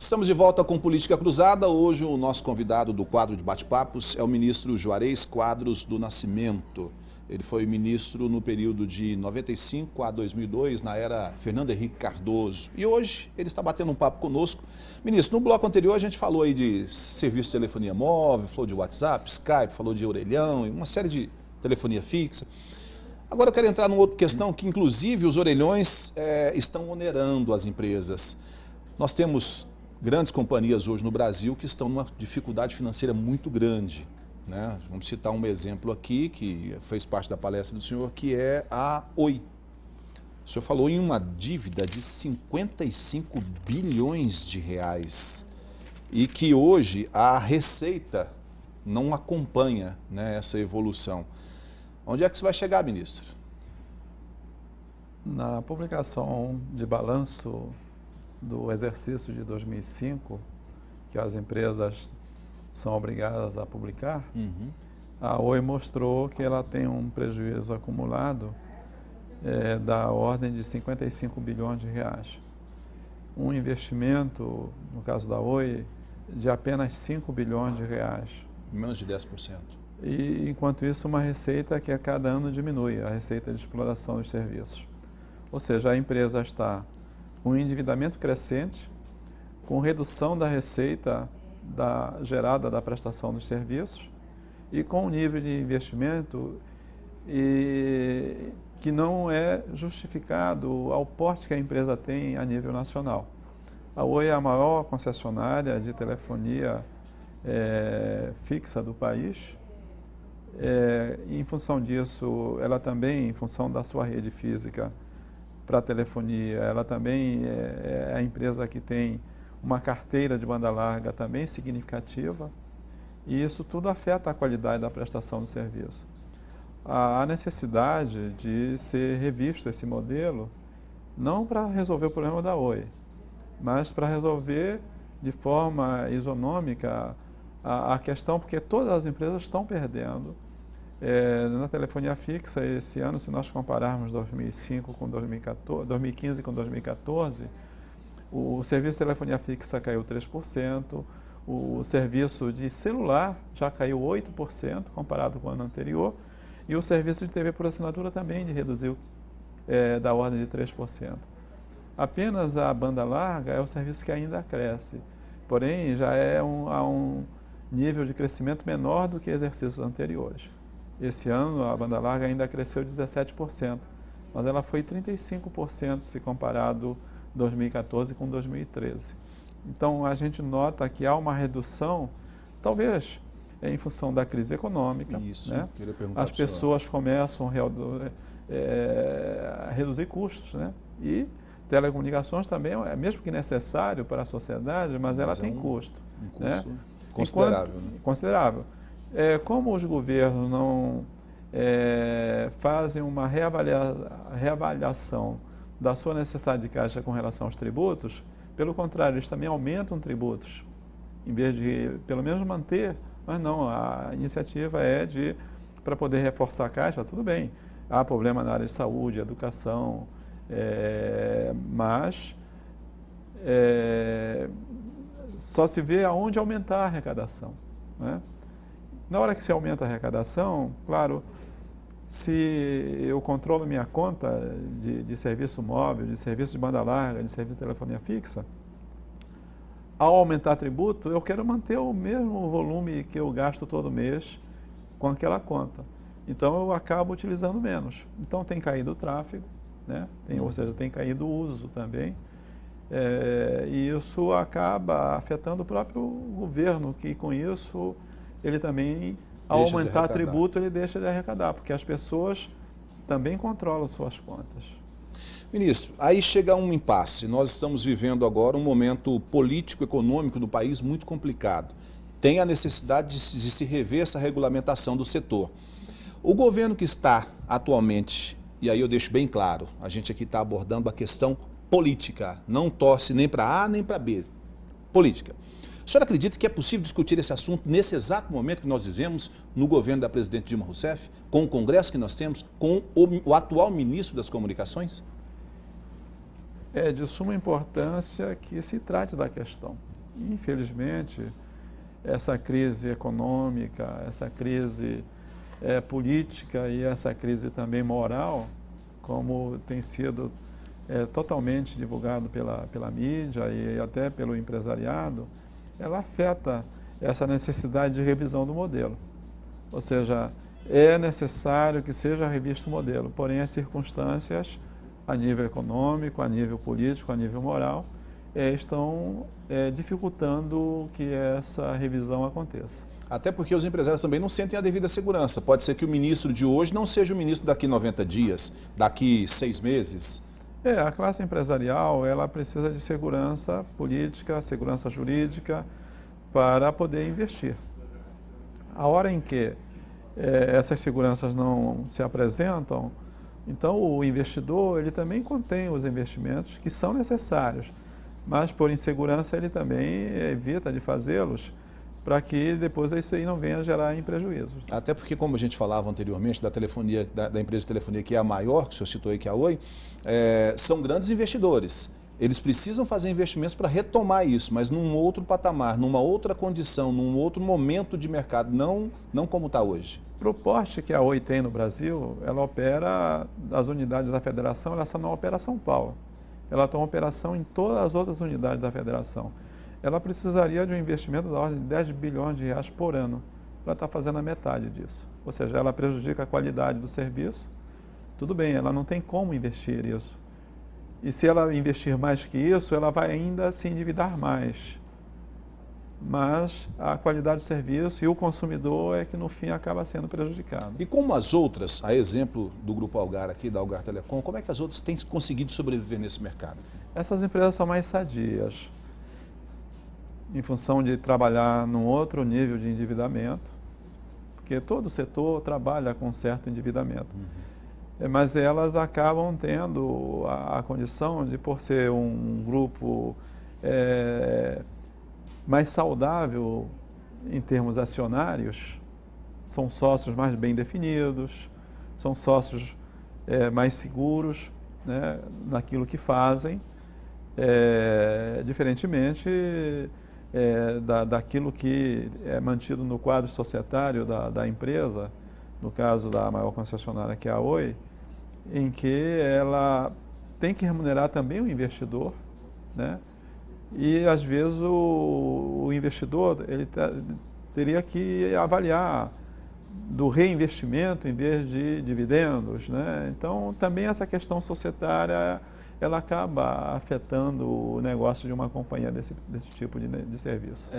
Estamos de volta com Política Cruzada. Hoje o nosso convidado do quadro de bate-papos é o ministro Juarez Quadros do Nascimento. Ele foi ministro no período de 95 a 2002, na era Fernando Henrique Cardoso. E hoje ele está batendo um papo conosco. Ministro, no bloco anterior a gente falou aí de serviço de telefonia móvel, falou de WhatsApp, Skype, falou de orelhão e uma série de telefonia fixa. Agora eu quero entrar numa outra questão que inclusive os orelhões estão onerando as empresas. Nós temos grandes companhias hoje no Brasil que estão numa dificuldade financeira muito grande, né? Vamos citar um exemplo aqui, que fez parte da palestra do senhor, que é a Oi. O senhor falou em uma dívida de 55 bilhões de reais e que hoje a receita não acompanha, né, essa evolução. Onde é que isso vai chegar, ministro? Na publicação de balanço do exercício de 2005, que as empresas são obrigadas a publicar, a Oi mostrou que ela tem um prejuízo acumulado da ordem de 55 bilhões de reais. Um investimento, no caso da Oi, de apenas 5 bilhões de reais. Menos de 10%. E, enquanto isso, uma receita que a cada ano diminui, a receita de exploração dos serviços. Ou seja, a empresa está com endividamento crescente, com redução da receita gerada da prestação dos serviços e com um nível de investimento que não é justificado ao porte que a empresa tem a nível nacional. A Oi é a maior concessionária de telefonia fixa do país. Em função disso, ela também, em função da sua rede física para telefonia, ela também é a empresa que tem uma carteira de banda larga também significativa, e isso tudo afeta a qualidade da prestação do serviço. Há necessidade de ser revisto esse modelo, não para resolver o problema da Oi, mas para resolver de forma isonômica a questão, porque todas as empresas estão perdendo. Na telefonia fixa, esse ano, se nós compararmos 2005 com 2014, 2015 com 2014, o serviço de telefonia fixa caiu 3%, o serviço de celular já caiu 8% comparado com o ano anterior, e o serviço de TV por assinatura também reduziu da ordem de 3%. Apenas a banda larga é o serviço que ainda cresce, porém já a um nível de crescimento menor do que exercícios anteriores. Esse ano a banda larga ainda cresceu 17%, mas ela foi 35% se comparado 2014 com 2013. Então a gente nota que há uma redução, talvez em função da crise econômica. Isso, né? As pessoas começam a reduzir custos, né? E telecomunicações também, mesmo que necessário para a sociedade, mas ela tem custo. Um custo, né? Considerável. Considerável. Como os governos não fazem uma reavaliação da sua necessidade de caixa com relação aos tributos, pelo contrário, eles também aumentam tributos, em vez de, pelo menos, manter, mas não, a iniciativa para poder reforçar a caixa, tudo bem, há problema na área de saúde, educação, mas só se vê aonde aumentar a arrecadação, né? Na hora que se aumenta a arrecadação, claro, se eu controlo minha conta de serviço móvel, de serviço de banda larga, de serviço de telefonia fixa, ao aumentar tributo, eu quero manter o mesmo volume que eu gasto todo mês com aquela conta. Então, eu acabo utilizando menos. Então, tem caído o tráfego, né? Ou seja, tem caído o uso também. E isso acaba afetando o próprio governo, que com isso ele também, ao aumentar tributo, ele deixa de arrecadar, porque as pessoas também controlam suas contas. Ministro, aí chega um impasse. Nós estamos vivendo agora um momento político-econômico do país muito complicado. Tem a necessidade de se rever essa regulamentação do setor. O governo que está atualmente, e aí eu deixo bem claro, a gente aqui está abordando a questão política, não torce nem para A nem para B, política. O senhor acredita que é possível discutir esse assunto nesse exato momento que nós vivemos no governo da presidente Dilma Rousseff, com o Congresso que nós temos, com o atual ministro das Comunicações? É de suma importância que se trate da questão, infelizmente, essa crise econômica, essa crise política e essa crise também moral, como tem sido totalmente divulgado pela mídia e até pelo empresariado, ela afeta essa necessidade de revisão do modelo. Ou seja, é necessário que seja revisto o modelo, porém as circunstâncias a nível econômico, a nível político, a nível moral, estão dificultando que essa revisão aconteça. Até porque os empresários também não sentem a devida segurança. Pode ser que o ministro de hoje não seja o ministro daqui 90 dias, daqui 6 meses. A classe empresarial, ela precisa de segurança política, segurança jurídica para poder investir. A hora em que essas seguranças não se apresentam, então o investidor, ele também contém os investimentos que são necessários, mas por insegurança ele também evita de fazê-los para que depois isso aí não venha gerar em prejuízos. Até porque, como a gente falava anteriormente, da telefonia, da empresa de telefonia que é a maior, que o senhor citou aí, que é a Oi, são grandes investidores. Eles precisam fazer investimentos para retomar isso, mas num outro patamar, numa outra condição, num outro momento de mercado, não como está hoje. Para o porte que a Oi tem no Brasil, ela opera, as unidades da federação, ela só não opera São Paulo. Ela tem uma operação em todas as outras unidades da federação. Ela precisaria de um investimento da ordem de 10 bilhões de reais por ano para estar fazendo a metade disso. Ou seja, ela prejudica a qualidade do serviço. Tudo bem, ela não tem como investir isso. E se ela investir mais que isso, ela vai ainda se endividar mais. Mas a qualidade do serviço e o consumidor é que no fim acaba sendo prejudicado. E como as outras, a exemplo do Grupo Algar aqui, da Algar Telecom, como é que as outras têm conseguido sobreviver nesse mercado? Essas empresas são mais sadias, em função de trabalhar num outro nível de endividamento, porque todo setor trabalha com certo endividamento. Mas elas acabam tendo a condição de, por ser um grupo mais saudável em termos acionários, são sócios mais bem definidos, são sócios mais seguros, né, naquilo que fazem, diferentemente daquilo que é mantido no quadro societário da empresa, no caso da maior concessionária que é a Oi, em que ela tem que remunerar também o investidor, né? E às vezes o investidor ele teria que avaliar do reinvestimento em vez de dividendos, né? Então também essa questão societária ela acaba afetando o negócio de uma companhia desse tipo de serviço.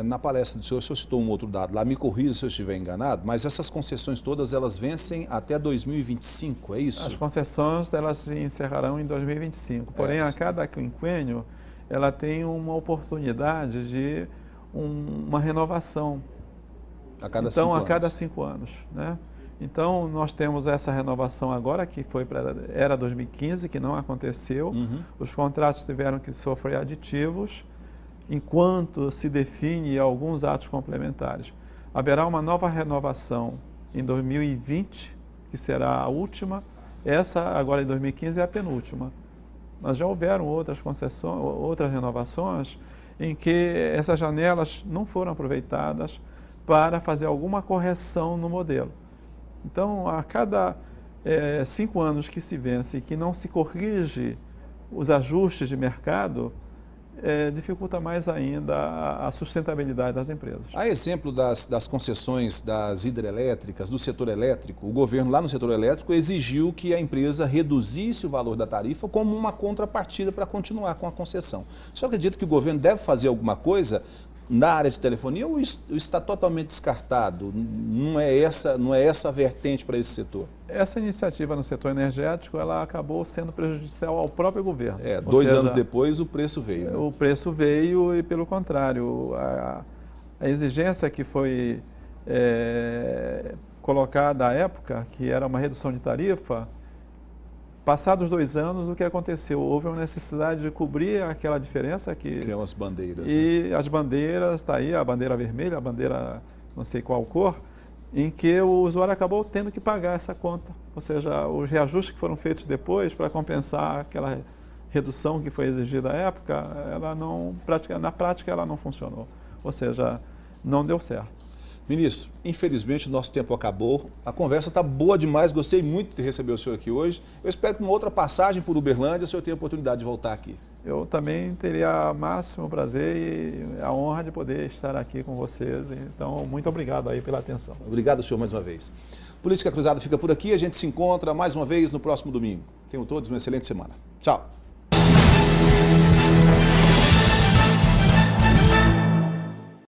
Na palestra do senhor, o senhor citou um outro dado lá, me corrija se eu estiver enganado, mas essas concessões todas, elas vencem até 2025, é isso? As concessões, elas se encerrarão em 2025, porém a cada quinquênio, ela tem uma oportunidade de uma renovação. A cada 5 anos. Então, a cada 5 anos, né? Então, nós temos essa renovação agora, que era 2015, que não aconteceu. Os contratos tiveram que sofrer aditivos, enquanto se define alguns atos complementares. Haverá uma nova renovação em 2020, que será a última. Essa, agora em 2015, é a penúltima. Mas já houveram outras concessões, outras renovações, em que essas janelas não foram aproveitadas para fazer alguma correção no modelo. Então, a cada 5 anos que se vence e que não se corrige os ajustes de mercado, dificulta mais ainda a sustentabilidade das empresas. A exemplo das concessões das hidrelétricas, do setor elétrico, o governo lá no setor elétrico exigiu que a empresa reduzisse o valor da tarifa como uma contrapartida para continuar com a concessão. O senhor acredita que o governo deve fazer alguma coisa na área de telefonia ou está totalmente descartado? Não é essa a vertente para esse setor? Essa iniciativa no setor energético, ela acabou sendo prejudicial ao próprio governo. 2 anos depois o preço veio. Né? O preço veio e, pelo contrário, a exigência que foi colocada à época, que era uma redução de tarifa, passados 2 anos, o que aconteceu? Houve uma necessidade de cobrir aquela diferença que... Tem umas bandeiras. E as bandeiras, está aí, a bandeira vermelha, a bandeira não sei qual cor, em que o usuário acabou tendo que pagar essa conta. Ou seja, os reajustes que foram feitos depois para compensar aquela redução que foi exigida à época, na prática ela não funcionou. Ou seja, não deu certo. Ministro, infelizmente o nosso tempo acabou. A conversa está boa demais, gostei muito de receber o senhor aqui hoje. Eu espero que uma outra passagem por Uberlândia o senhor tenha a oportunidade de voltar aqui. Eu também teria o máximo prazer e a honra de poder estar aqui com vocês. Então, muito obrigado aí pela atenção. Obrigado, senhor, mais uma vez. Política Cruzada fica por aqui, a gente se encontra mais uma vez no próximo domingo. Tenham todos uma excelente semana. Tchau.